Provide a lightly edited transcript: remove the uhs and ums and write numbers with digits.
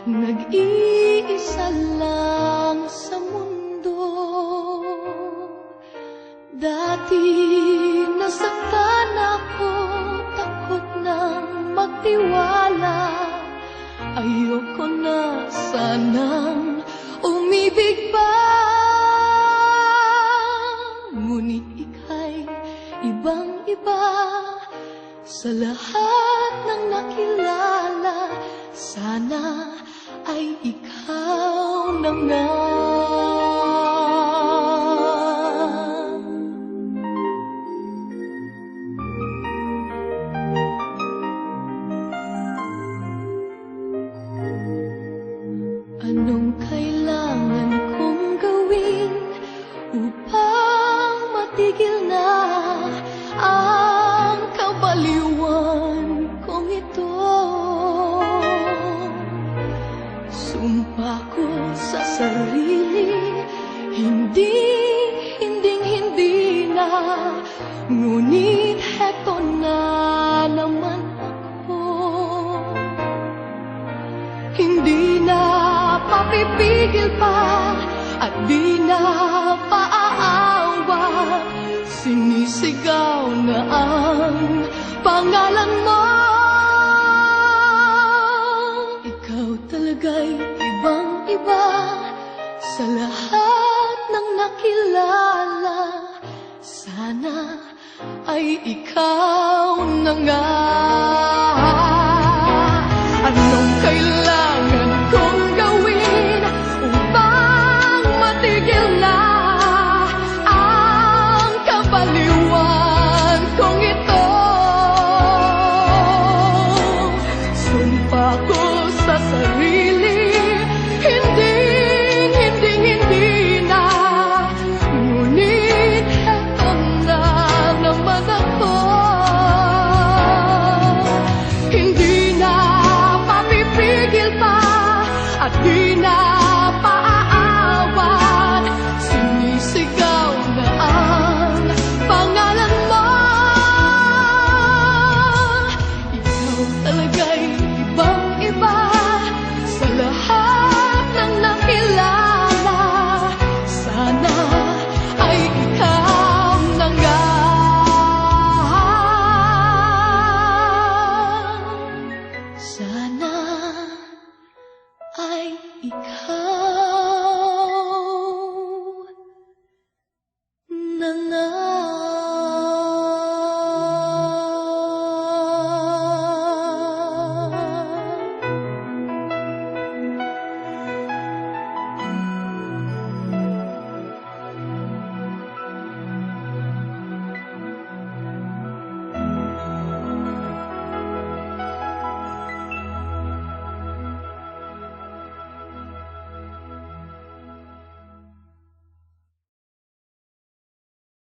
Nag-iisa lang sa mundo. Dati nasaktan ako, takot nang magtiwala. Ayoko na sanang umibig pa. Ngunit ika'y ibang-iba sa lahat ng nakilala. Sana ay ikaw na nga. Anong kailangan kong gawin upang matigil na ang kabaliwan kong ito? Sumpa ko sa sarili, hindi na. Ngunit heto na naman ako. Hindi na papipigil pa at di na paaawa. Sinisigaw na ang pangalan mo. Ikaw talaga'y ibang-iba sa lahat ng nakilala. Sana ay ikaw na nga. Anong kailangan kong gawin upang matigil na ang kabaliwan kong ito? Sumpa ko sa sarili, hindi na. Ngunit eto na naman ako. Hindi na papipigil pa at di na